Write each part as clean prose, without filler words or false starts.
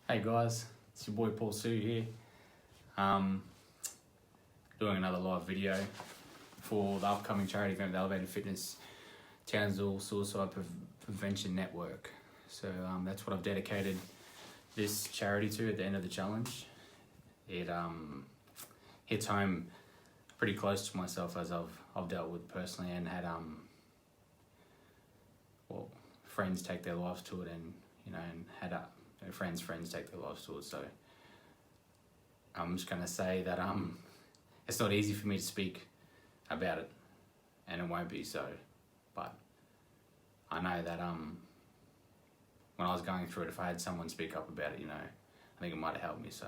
Hey guys, it's your boy Paul Sue here. Doing another live video for the upcoming charity event, the Elev8ed Fitness Townsville Suicide Prevention Network. So that's what I've dedicated this charity to at the end of the challenge. It hits home pretty close to myself, as I've dealt with personally, and had friends take their lives to it, and had friends take their lives to it. So I'm just gonna say that it's not easy for me to speak about it, and it won't be so. But I know that when I was going through it, if I had someone speak up about it, I think it might have helped me. So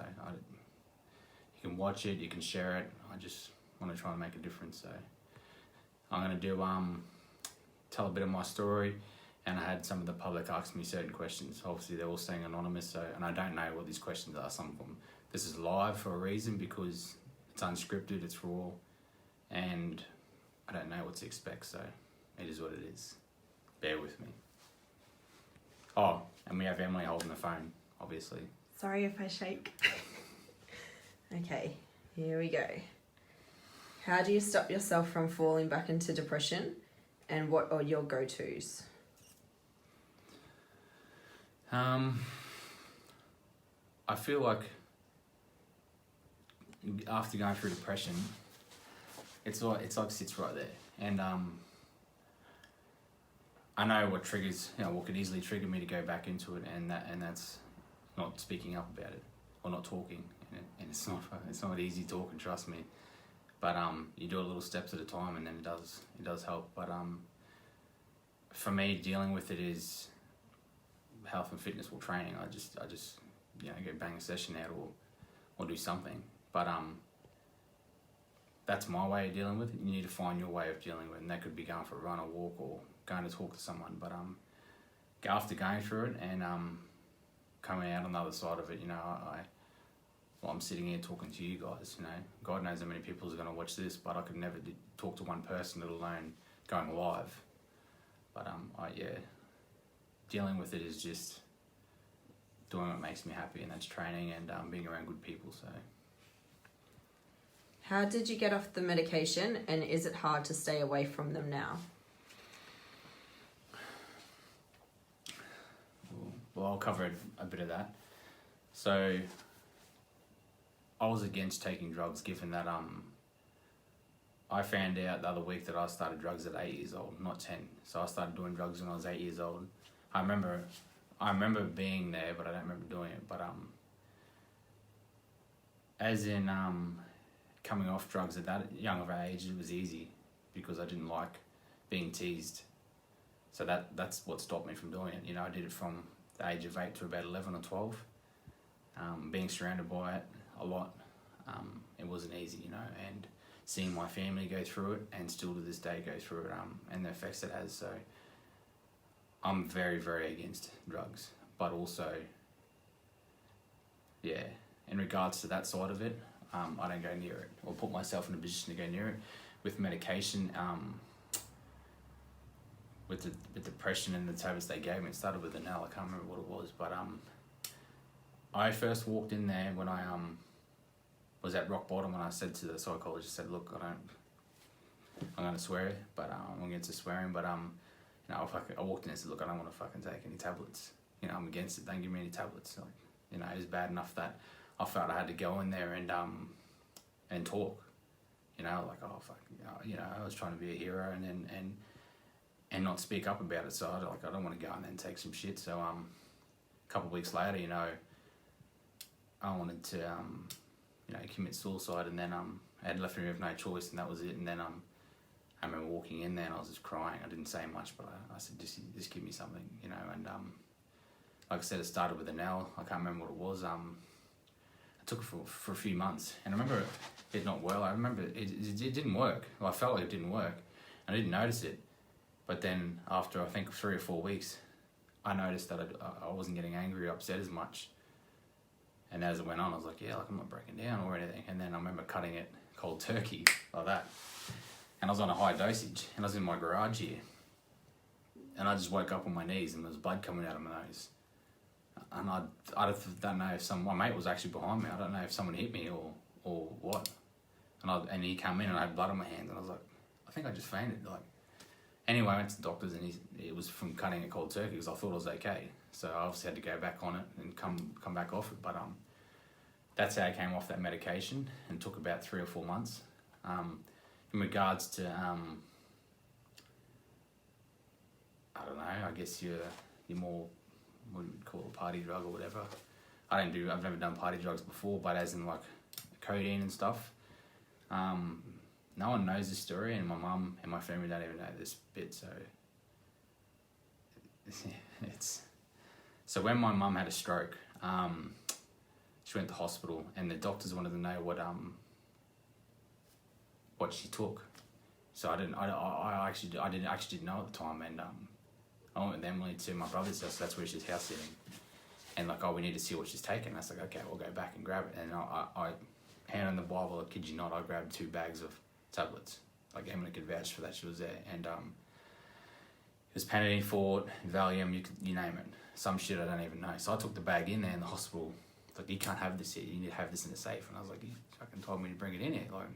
you can watch it, you can share it. I just want to try and make a difference. So I'm gonna do tell a bit of my story. And I had some of the public ask me certain questions. Obviously, they're all staying anonymous, and I don't know what these questions are. Some of them. This is live for a reason, because it's unscripted, it's raw, and I don't know what to expect. So it is what it is. Bear with me. Oh, and we have Emily holding the phone, obviously. Sorry if I shake. Okay, here we go. How do you stop yourself from falling back into depression, and what are your go-tos? I feel like after going through depression, it's like sits right there, and I know what triggers, what could easily trigger me to go back into it, and that's not speaking up about it or not talking, and it's not easy talking, trust me, but you do it little steps at a time, and then it does help. But for me, dealing with it is health and fitness or training. I just go bang a session out or do something. But that's my way of dealing with it. You need to find your way of dealing with it, and that could be going for a run or walk or going to talk to someone. But after going through it and coming out on the other side of it, I'm sitting here talking to you guys. God knows how many people are going to watch this, but I could never talk to one person, let alone going live. But dealing with it is just doing what makes me happy, and that's training and being around good people. So, how did you get off the medication, and is it hard to stay away from them now? Well, I'll cover a bit of that. So, I was against taking drugs, given that I found out the other week that I started drugs at 8 years old, not 10. So I started doing drugs when I was 8 years old. I remember being there, but I don't remember doing it. But as in coming off drugs at that young of an age, it was easy because I didn't like being teased. So that's what stopped me from doing it. I did it from the age of 8 to about 11 or 12. Being surrounded by it a lot, it wasn't easy, and seeing my family go through it, and still to this day go through it, and the effects it has. So I'm very, very against drugs, but also, in regards to that side of it, I don't go near it or put myself in a position to go near it. With medication, with the depression and the tablets they gave me, it started with an L, I can't remember what it was, but I first walked in there when I was at rock bottom, and I said to the psychologist, look, I'm going to swear, but I'm against the swearing, but I walked in and said, look, I don't want to fucking take any tablets. I'm against it. Don't give me any tablets. It was bad enough that I felt I had to go in there and talk. I was trying to be a hero and not speak up about it. So I don't want to go in there and take some shit. So a couple of weeks later, I wanted to commit suicide, and then I had left me with no choice, and that was it. And then I remember walking in there and I was just crying. I didn't say much, but I said, just give me something, and like I said, it started with an L. I can't remember what it was. I took it for a few months, and I remember it not well. I remember it didn't work. Well, I felt like it didn't work. I didn't notice it, but then after I think 3 or 4 weeks, I noticed that I wasn't getting angry or upset as much. And as it went on, I was like, I'm not breaking down or anything. And then I remember cutting it cold turkey like that. And I was on a high dosage, and I was in my garage here. And I just woke up on my knees, and there was blood coming out of my nose. And I don't know if my mate was actually behind me. I don't know if someone hit me or what. And he came in and I had blood on my hands, and I was like, I think I just fainted. Like, anyway, I went to the doctors, and it was from cutting a cold turkey, because I thought it was okay. So I obviously had to go back on it and come back off it. But that's how I came off that medication, and took about 3 or 4 months. In regards to I don't know, I guess you're more, what you would call a party drug or whatever. I've never done party drugs before, but as in like codeine and stuff. No one knows this story, and my mum and my family don't even know this bit, so so when my mum had a stroke, she went to hospital, and the doctors wanted to know what she took. So I actually didn't know at the time, and I went with Emily to my brother's house. That's where she's house sitting, and like, oh, we need to see what she's taken. I was like, okay, we'll go back and grab it. And I hand on the Bible, I kid you not, I grabbed 2 bags of tablets. Like, Emily could vouch for that, she was there, and it was Panadine Fort, Valium, you name it, some shit I don't even know. So I took the bag in there, and the hospital, like, you can't have this here, you need to have this in the safe. And I was like, you fucking told me to bring it in here, like,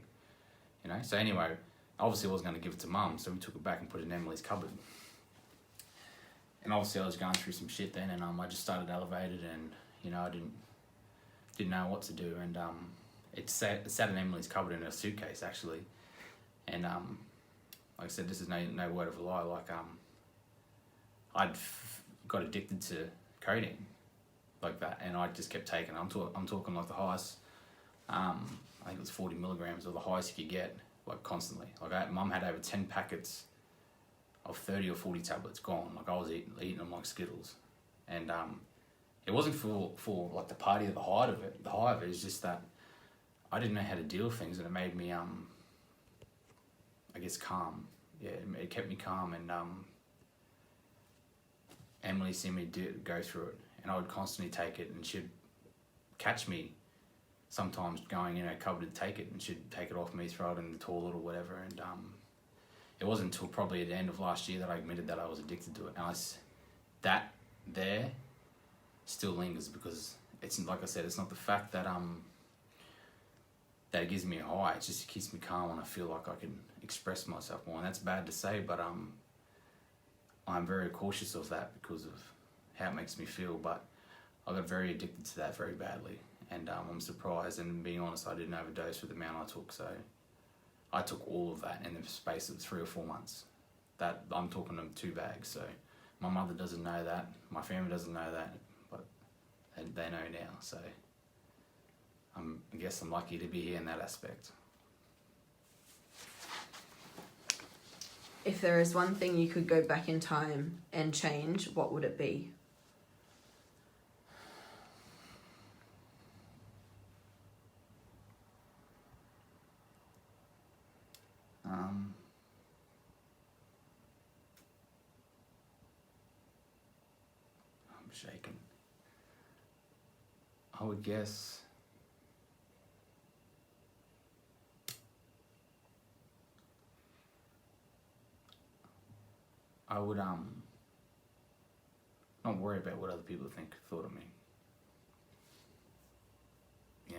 you know. So anyway, obviously I wasn't going to give it to Mum, so we took it back and put it in Emily's cupboard. And obviously I was going through some shit then, and I just started Elev8ed, and you know, I didn't know what to do, and it sat in Emily's cupboard in her suitcase actually, and like I said, this is no word of a lie. Like I'd got addicted to codeine like that, and I just kept taking. I'm talking like the highest. I think it was 40 milligrams, or the highest you could get, like constantly. Like Mum had over 10 packets of 30 or 40 tablets gone. Like I was eating them like Skittles, and it wasn't for like the party or the height of it. The height of it is just that I didn't know how to deal with things, and it made me I guess calm. Yeah, it kept me calm, and Emily seen me go through it, and I would constantly take it, and she'd catch me sometimes going in her cupboard to take it, and she'd take it off me, throw it in the toilet or whatever, and it wasn't until probably at the end of last year that I admitted that I was addicted to it. And that there still lingers, because it's, like I said, it's not the fact that that it gives me a high, it just keeps me calm, and I feel like I can express myself more. And that's bad to say, but I'm very cautious of that because of how it makes me feel. But I got very addicted to that very badly, and I'm surprised, and being honest, I didn't overdose with the amount I took. So I took all of that in the space of 3 or 4 months. That I'm talking them 2 bags. So my mother doesn't know that, my family doesn't know that, but they know now. So I guess I'm lucky to be here in that aspect. If there is one thing you could go back in time and change, what would it be? I'm shaking. I would guess I would not worry about what other people thought of me. Yeah.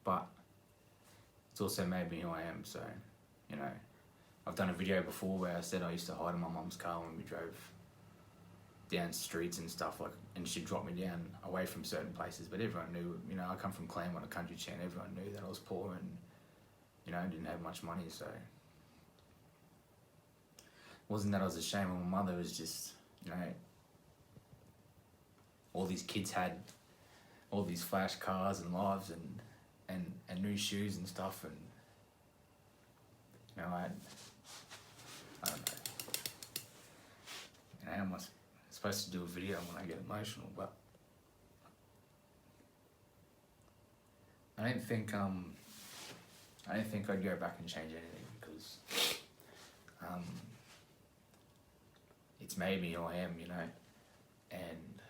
But it's also made me who I am, so, you know, I've done a video before where I said I used to hide in my mum's car when we drove down streets and stuff, like, and she'd drop me down away from certain places, but everyone knew, you know, I come from Claremont, a country town, everyone knew that I was poor and, you know, didn't have much money, so it wasn't that I was ashamed of my mother, it was just, you know, all these kids had all these flash cars and lives and new shoes and stuff, and, you know, I don't know, you know, I'm supposed to do a video when I get emotional, but I don't think I'd go back and change anything, because it's made me who I am, you know, and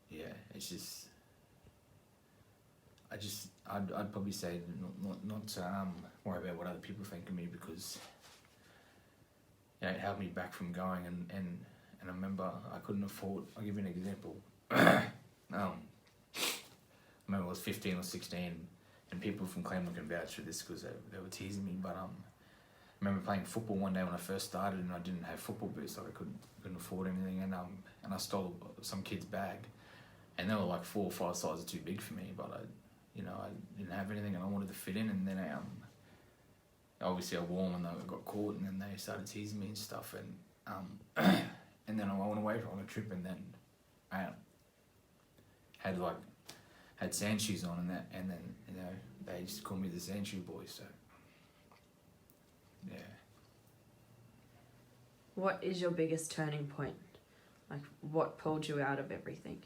yeah, it's just, I'd probably say not to worry about what other people think of me, because it held me back from going, and I remember I couldn't afford. I'll give you an example. I remember I was 15 or 16, and people from Clayton can vouch for this because they were teasing me. But I remember playing football one day when I first started, and I didn't have football boots, so I couldn't afford anything, and I stole some kid's bag, and they were like 4 or 5 sizes too big for me. But I didn't have anything, and I wanted to fit in, and then obviously I wore them, and I got caught, and then they started teasing me and stuff, and and then I went away on a trip, and then I had sand shoes on, and then they just called me the sand shoe boy. So yeah. What is your biggest turning point? Like, what pulled you out of everything?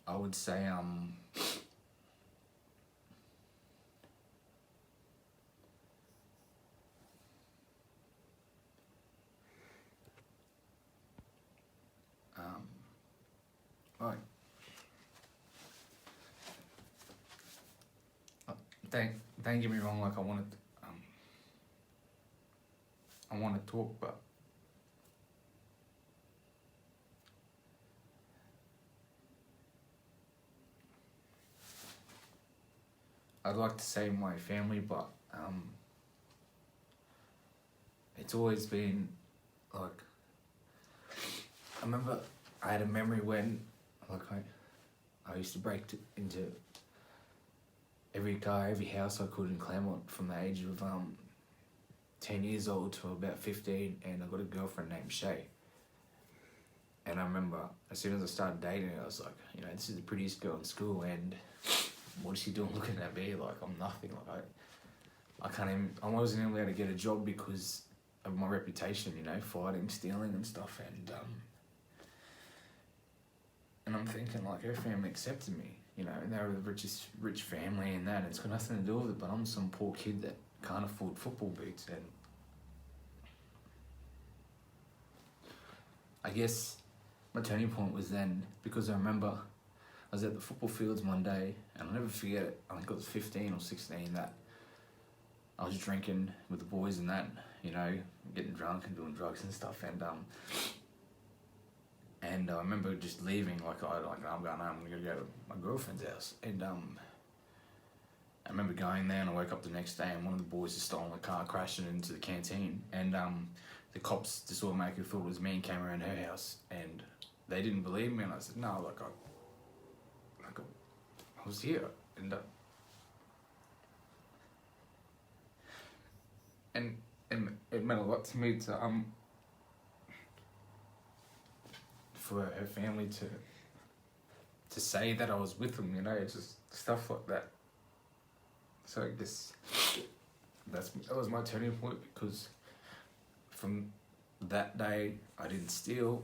I would say like don't get me wrong, like I want to talk, but I'd like to say my family, but it's always been like, I remember I had a memory when like I used to break into every car, every house I could in Claremont from the age of 10 years old to about 15, and I got a girlfriend named Shay. And I remember as soon as I started dating her, I was like, this is the prettiest girl in school, and what is she doing looking at me like I'm nothing? Like I wasn't even able to get a job because of my reputation, fighting, stealing and stuff, and I'm thinking like her family accepted me, and they were the rich family and that, and it's got nothing to do with it, but I'm some poor kid that can't afford football boots. And I guess my turning point was then, because I remember I was at the football fields one day, and I'll never forget it. I think I was 15 or 16 that I was drinking with the boys and that, getting drunk and doing drugs and stuff. And I remember just leaving, I'm going home, I'm gonna go to my girlfriend's house. And I remember going there, and I woke up the next day, and one of the boys had stolen a car, crashing into the canteen, and the cops just automatically thought it was me and came around her house, and they didn't believe me, and I said, no, I was here, and it meant a lot to me to for her family to say that I was with them, it's just stuff like that. So I guess that was my turning point, because from that day I didn't steal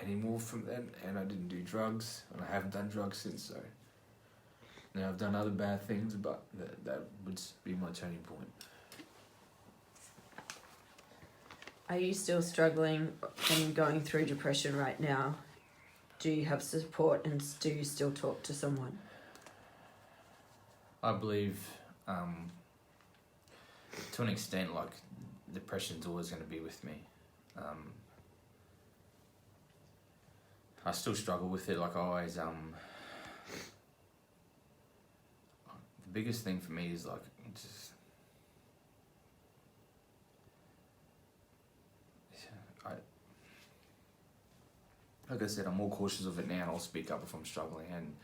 anymore from then, and I didn't do drugs, and I haven't done drugs since. So now I've done other bad things, but that would be my turning point. Are you still struggling and going through depression right now? Do you have support, and do you still talk to someone? I believe, to an extent, like, depression's always going to be with me. I still struggle with it, like I always, the biggest thing for me is like, like I said, I'm more cautious of it now, and I'll speak up if I'm struggling. And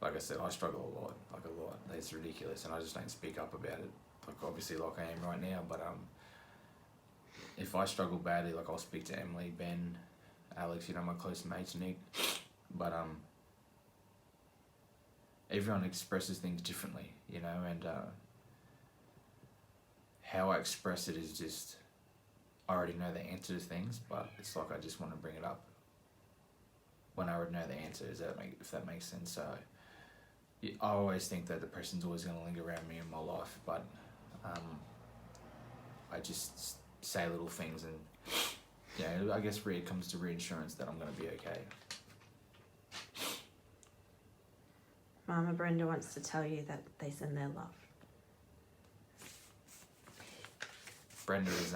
like I said, I struggle a lot. It's ridiculous, and I just don't speak up about it. Like obviously, like I am right now. But if I struggle badly, like I'll speak to Emily, Ben, Alex, my close mates, Nick. But everyone expresses things differently, and how I express it is just, I already know the answer to things, but it's like I just want to bring it up when I already know the answer. If that makes sense? So I always think that depression's always going to linger around me in my life, but I just say little things, and I guess it comes to reassurance that I'm going to be okay. Mama Brenda wants to tell you that they send their love. Brenda is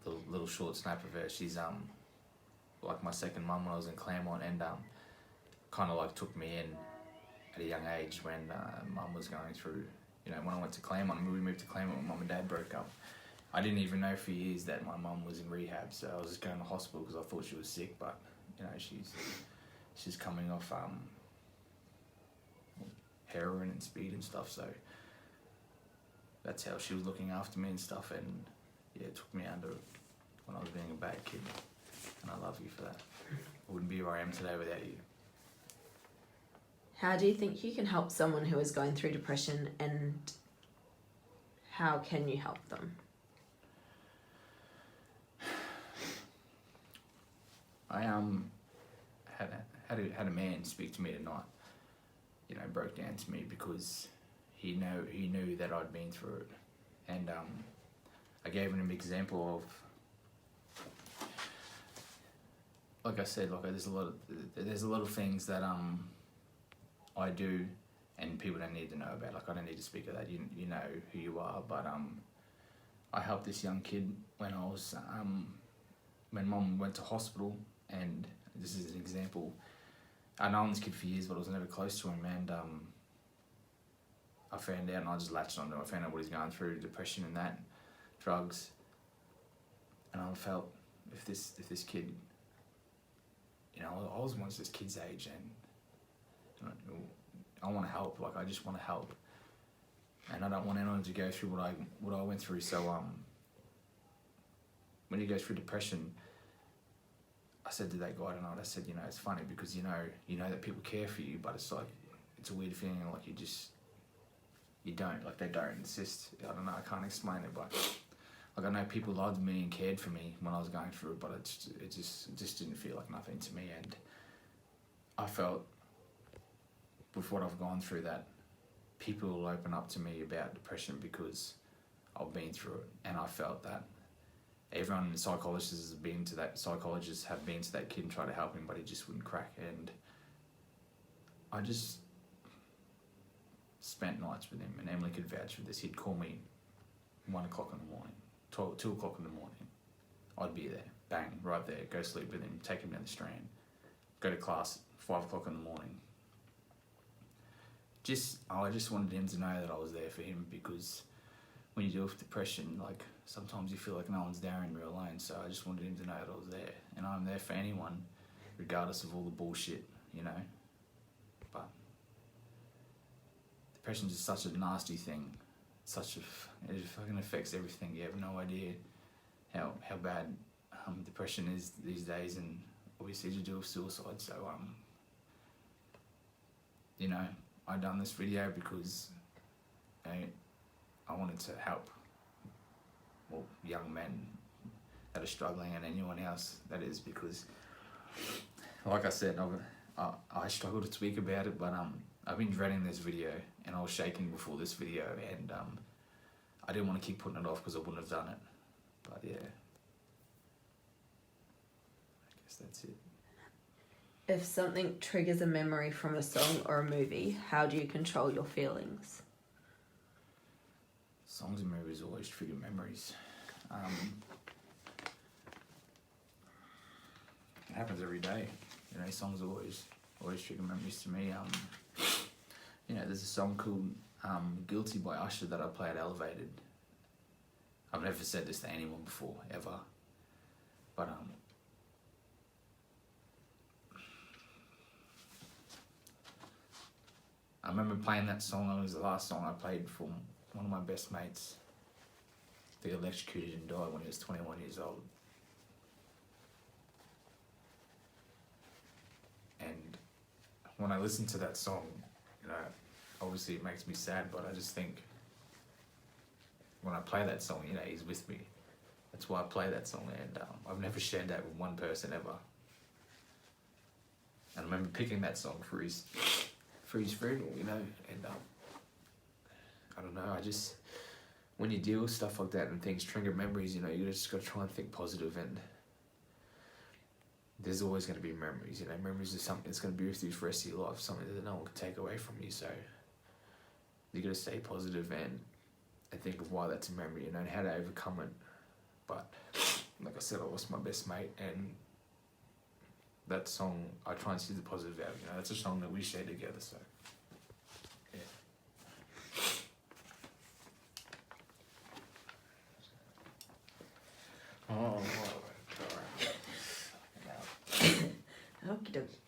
the little short snap of her. She's like my second mum when I was in Claremont, and kind of like took me in at a young age when mum was going through, you know, when I went to Claremont, we moved to Claremont when mum and dad broke up. I didn't even know for years that my mum was in rehab, so I was just going to hospital because I thought she was sick, but you know, she's coming off heroin and speed and stuff, so that's how she was looking after me and stuff, and yeah, it took me under when I was being a bad kid, and I love you for that. I wouldn't be where I am today without you. How do you think you can help someone who is going through depression, and how can you help them? I had a man speak to me tonight. You know, broke down to me because he knew that I'd been through it, and I gave him an example of, like I said, like there's a lot of things that I do and people don't need to know about. Like I don't need to speak of that. You know who you are, but I helped this young kid when I was when mum went to hospital, and this is an example. I'd known this kid for years, but I was never close to him, and I found out, and I just latched onto him. I found out what he's going through, depression and that, drugs, and I felt if this kid, you know, I was once this kid's age, and I want to help. Like I just want to help, and I don't want anyone to go through what I went through. So when you go through depression, I said to that guy tonight, I said, you know, it's funny because you know that people care for you, but it's like, it's a weird feeling like you don't, like they don't. It's just, I don't know, I can't explain it, but like I know people loved me and cared for me when I was going through it, but it just didn't feel like nothing to me. And I felt with what I've gone through that people will open up to me about depression because I've been through it, and I felt that everyone, psychologists have been to that kid and tried to help him, but he just wouldn't crack. And I just spent nights with him, and Emily could vouch for this. He'd call me 1 o'clock in the morning, 2 o'clock in the morning. I'd be there, bang, right there, go sleep with him, take him down the Strand, go to class at 5 o'clock in the morning. I just wanted him to know that I was there for him, because when you deal with depression, like sometimes you feel like no one's there and you're alone. So I just wanted him to know that I was there, and I'm there for anyone, regardless of all the bullshit, you know. But depression is such a nasty thing. It fucking affects everything. You have no idea how bad depression is these days, and obviously to do with suicide. So you know, I done this video because I wanted to help, well, young men that are struggling, and anyone else that is, because like I said, I struggle to speak about it, but I've been dreading this video, and I was shaking before this video, and I didn't want to keep putting it off because I wouldn't have done it. But yeah, I guess that's it. If something triggers a memory from a song or a movie, how do you control your feelings? Songs and movies always trigger memories. It happens every day. You know, songs always trigger memories to me. You know, there's a song called Guilty by Usher that I play at Elev8ed. I've never said this to anyone before, ever. But I remember playing that song. It was the last song I played for one of my best mates. They electrocuted and died when he was 21 years old. And when I listen to that song, you know, obviously it makes me sad, but I just think when I play that song, you know, he's with me. That's why I play that song, and I've never shared that with one person ever. And I remember picking that song for his funeral, you know, and I don't know, when you deal with stuff like that and things trigger memories, you know, you just gotta try and think positive, and there's always going to be memories. You know, memories are something that's going to be with you for the rest of your life, something that no one can take away from you. So you got to stay positive and think of why that's a memory, you know, and how to overcome it. But like I said, I lost my best mate, and that song, I try and see the positive out of, you know, that's a song that we share together, so yeah. Oh, Okie dokie.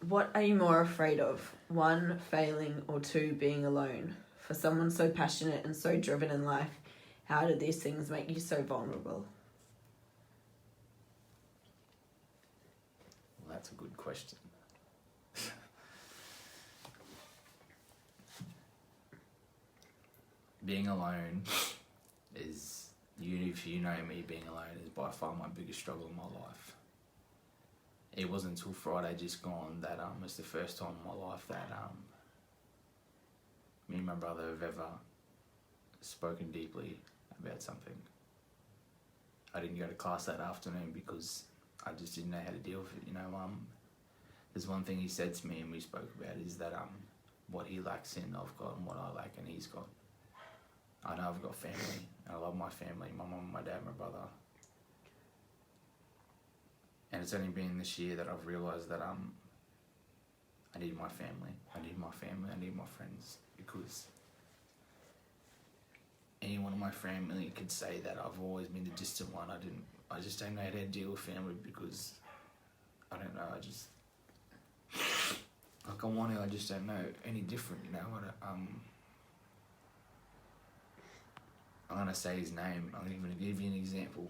What are you more afraid of? 1, failing, or 2, being alone? For someone so passionate and so driven in life, how do these things make you so vulnerable? Well, that's a good question. Being alone is, if you know me, being alone is by far my biggest struggle in my life. It wasn't until Friday just gone that was the first time in my life that me and my brother have ever spoken deeply about something. I didn't go to class that afternoon because I just didn't know how to deal with it, you know. There's one thing he said to me and we spoke about is that what he lacks in I've got, and what I lack and he's got. I know I've got family, and I love my family, my mum, my dad, my brother. And it's only been this year that I've realised that I need my family, I need my friends, because anyone in my family could say that I've always been the distant one. I just don't know how to deal with family because I don't know, I just don't know any different, you know. I'm gonna say his name. I'm gonna give you an example.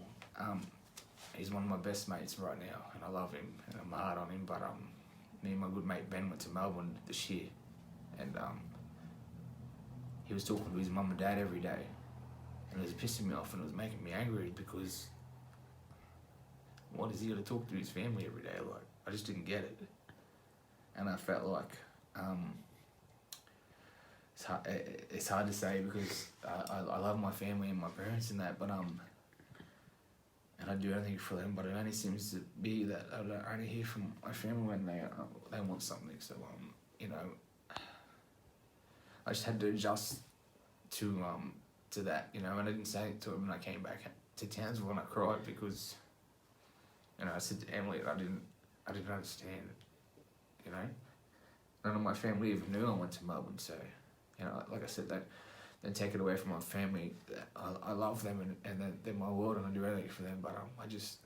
He's one of my best mates right now, and I love him, and I'm hard on him. But me and my good mate Ben went to Melbourne this year, and he was talking to his mum and dad every day, and it was pissing me off, and it was making me angry because what is he gonna talk to his family every day like? I just didn't get it, and I felt like it's hard to say because I love my family and my parents and that, but and I do anything for them, but it only seems to be that I only hear from my family when they want something. So you know, I just had to adjust to that, you know. And I didn't say it to him when I came back to Townsville, and I cried because, you know, I said to Emily that I didn't understand it, you know. None of my family even knew I went to Melbourne, so, you know, like I said, don't take it away from my family. I love them and they're my world, and I do everything for them, but I just,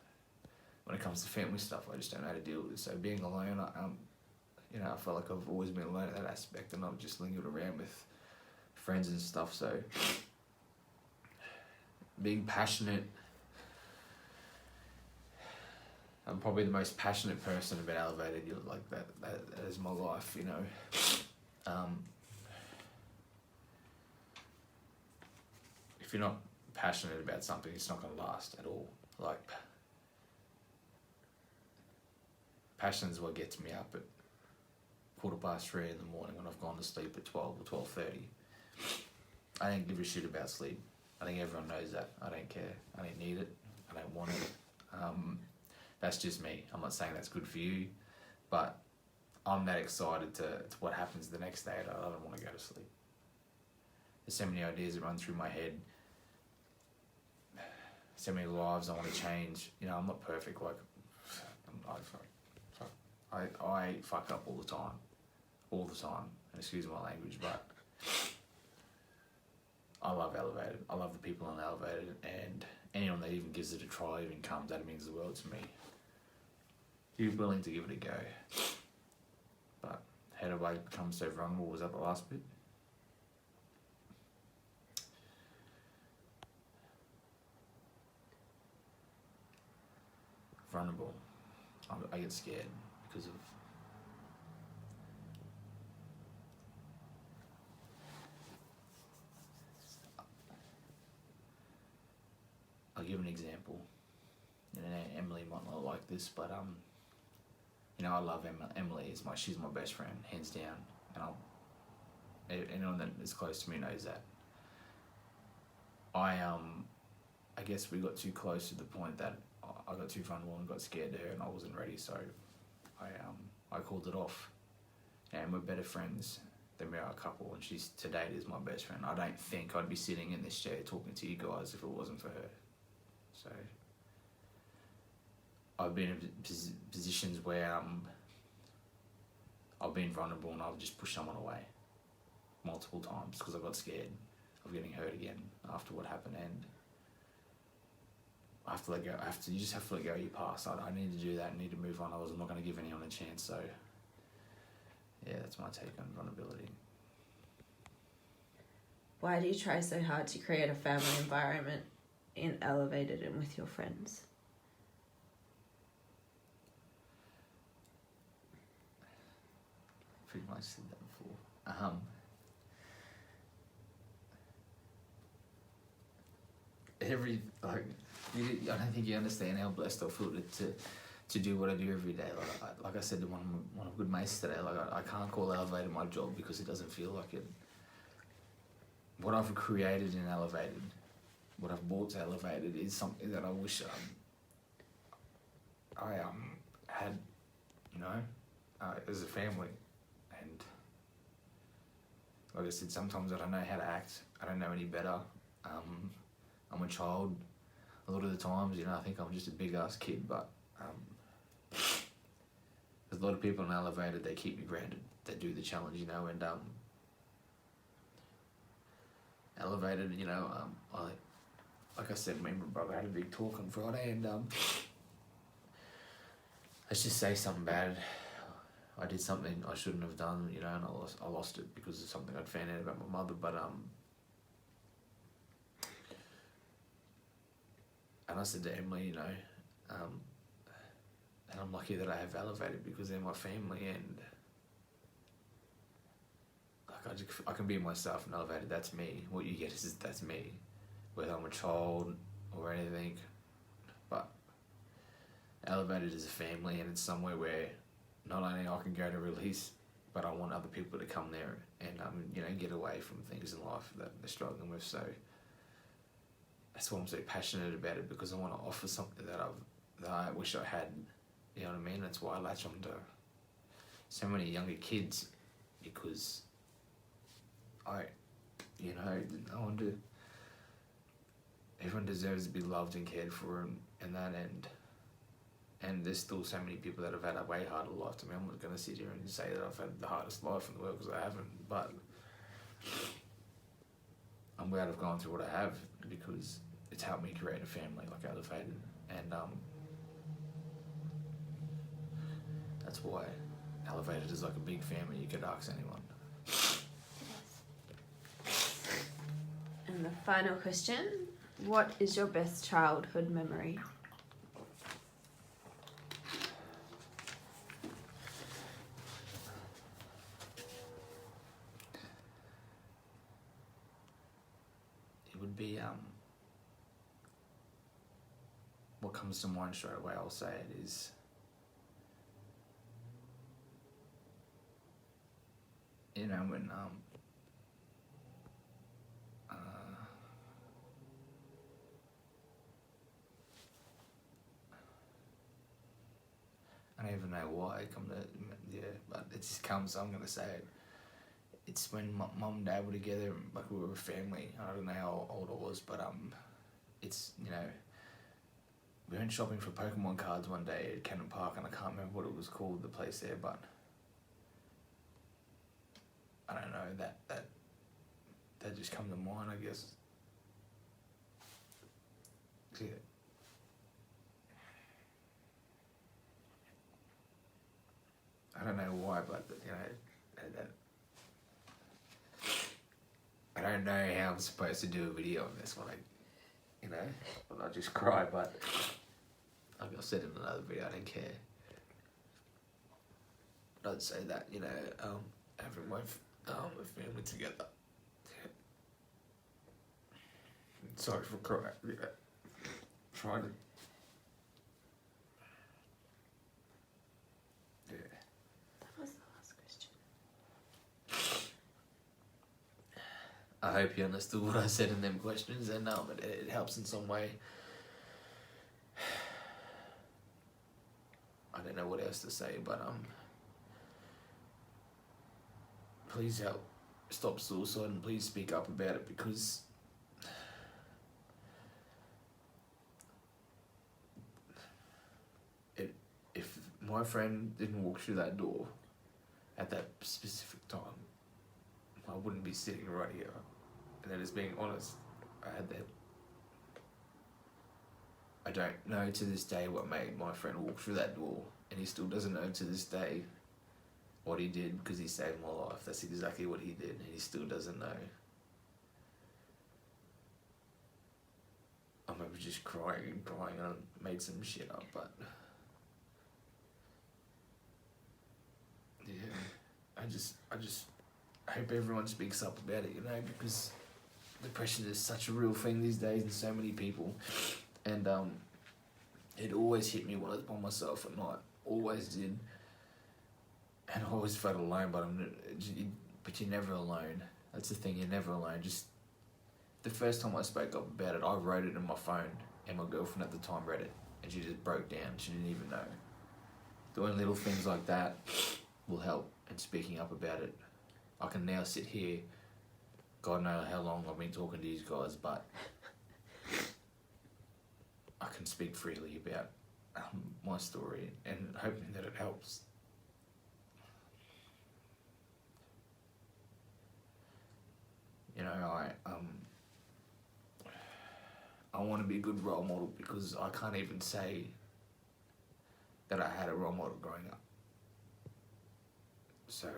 when it comes to family stuff, I just don't know how to deal with it. So being alone, you know, I felt like I've always been alone in that aspect, and I've just lingered around with friends and stuff. So being passionate, I'm probably the most passionate person about Elev8ed. Like that is my life, you know. If you're not passionate about something, it's not going to last at all. Like, passion is what gets me up at 3:15 in the morning when I've gone to sleep at 12 or 12:30. I don't give a shit about sleep. I think everyone knows that. I don't care. I don't need it. I don't want it. That's just me. I'm not saying that's good for you, but I'm that excited to what happens the next day that I don't want to go to sleep. There's so many ideas that run through my head. So many lives I want to change. You know, I'm not perfect. Like, I fuck up all the time. And excuse my language, but I love Elev8ed. I love the people on Elev8ed, and anyone that even gives it a try, even comes, that means the world to me. You're willing to give it a go. But how do I become so vulnerable? Was that the last bit? Vulnerable. I get scared because of I'll give an example. You know, Emily might not like this, but you know, I love Emily. She's my best friend, hands down, and anyone that is close to me knows that. I guess we got too close to the point that I got too vulnerable and got scared there, and I wasn't ready, so I called it off. And we're better friends than we are a couple, and she's to date is my best friend. I don't think I'd be sitting in this chair talking to you guys if it wasn't for her. So I've been in positions where I've been vulnerable and I've just pushed someone away multiple times because I got scared of getting hurt again after what happened, and I have to let go. You just have to let go of your past. I need to do that. I need to move on. I'm not going to give anyone a chance. So yeah, that's my take on vulnerability. Why do you try so hard to create a family environment in Elev8ed and with your friends? Pretty much said that before. I don't think you understand how blessed I feel to do what I do every day. Like I said to one of my good mates today, I can't call Elev8ed my job because it doesn't feel like it. What I've created in Elev8ed, what I've brought to Elev8ed is something that I wish I had, as a family. And like I said, sometimes I don't know how to act. I don't know any better. I'm a child. A lot of the times, I think I'm just a big ass kid, but there's a lot of people in Elev8ed, they keep me grounded. They do the challenge, and Elev8ed, like I said, me and my brother had a big talk on Friday, and let's just say something bad. I did something I shouldn't have done, and I lost it because of something I'd found out about my mother, but and I said to Emily, and I'm lucky that I have Elev8ed because they're my family, and I can be myself in Elev8ed. That's me. What you get is that's me, whether I'm a child or anything. But Elev8ed is a family, and it's somewhere where not only I can go to release, but I want other people to come there and get away from things in life that they're struggling with. So that's why I'm so passionate about it, because I want to offer something that I wish I had. You know what I mean? That's why I latch on to so many younger kids, because everyone deserves to be loved and cared for, and that end. And there's still so many people that have had a way harder life to me. I'm not going to sit here and say that I've had the hardest life in the world, because I haven't, but I'm glad I've gone through what I have, because it's helped me create a family like Elev8ed, and that's why Elev8ed is like a big family. You could ask anyone. And the final question, what is your best childhood memory? It would be what comes to mind straight away, I'll say it is when I don't even know why it come to, but it just comes, so I'm gonna say it. It's when my mum and dad were together, like we were a family. I don't know how old I was, but it's we went shopping for Pokemon cards one day at Cannon Park, and I can't remember what it was called, the place there, but I don't know, that just come to mind, I guess. Yeah. I don't know why, but I don't know how I'm supposed to do a video on this one. I just cry, but like I said in another video, I don't care. I'd say that, having my family together. Sorry for crying. Trying to. Yeah. That was the last question. I hope you understood what I said in them questions, and it helps in some way. else to say, but please help stop suicide and please speak up about it, because if my friend didn't walk through that door at that specific time, I wouldn't be sitting right here. And that is being honest. I don't know to this day what made my friend walk through that door, and he still doesn't know to this day what he did, because he saved my life. That's exactly what he did, and he still doesn't know. I remember just crying and crying, and I made some shit up, but yeah, I just hope everyone speaks up about it, you know, because depression is such a real thing these days in so many people, and it always hit me when I was by myself at night, always did, and I always felt alone, but you're never alone. That's the thing, you're never alone. Just the first time I spoke up about it, I wrote it in my phone, and my girlfriend at the time read it, and she just broke down. She didn't even know. Doing little things like that will help, and speaking up about it. I can now sit here, God knows how long I've been talking to these guys, but I can speak freely about my story, and hoping that it helps. You know, I want to be a good role model, because I can't even say that I had a role model growing up. So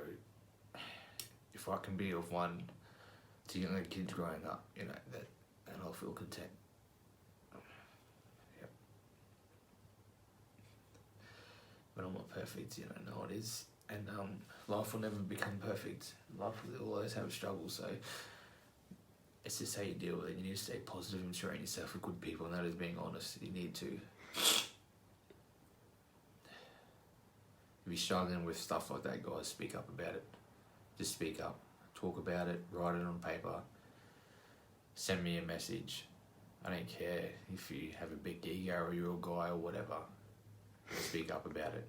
if I can be of one to younger kids growing up, you know, that I'll feel content. Yep. But I'm not perfect, you know it is. And life will never become perfect. Life will always have struggles, so it's just how you deal with it. You need to stay positive and surround yourself with good people, and that is being honest. You need to. If you're struggling with stuff like that, guys, speak up about it. Just speak up. Talk about it. Write it on paper. Send me a message. I don't care if you have a big ego or you're a guy or whatever. Speak up about it.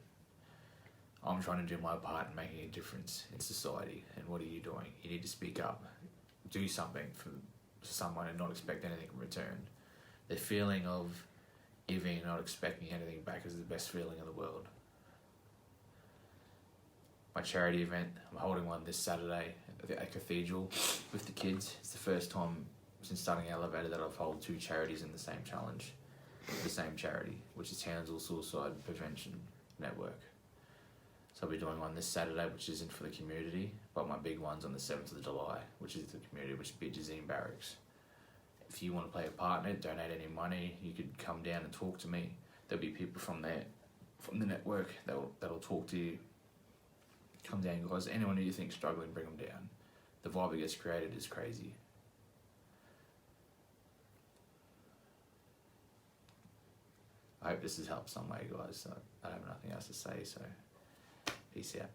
I'm trying to do my part in making a difference in society. And what are you doing? You need to speak up. Do something for someone and not expect anything in return. The feeling of giving and not expecting anything back is the best feeling in the world. My charity event, I'm holding one this Saturday at the Cathedral with the kids. It's the first time since starting Elev8ed that I've held 2 charities in the same challenge, the same charity, which is Townsville Suicide Prevention Network. So I'll be doing one this Saturday, which isn't for the community, but my big one's on the 7th of July, which is the community, which would be Jazeen Barracks. If you want to play a part in it, donate any money, you could come down and talk to me. There'll be people from the network that'll talk to you. Come down, guys. Anyone who you think's struggling, bring them down. The vibe that gets created is crazy. I hope this has helped some way, guys. I have nothing else to say, so peace out.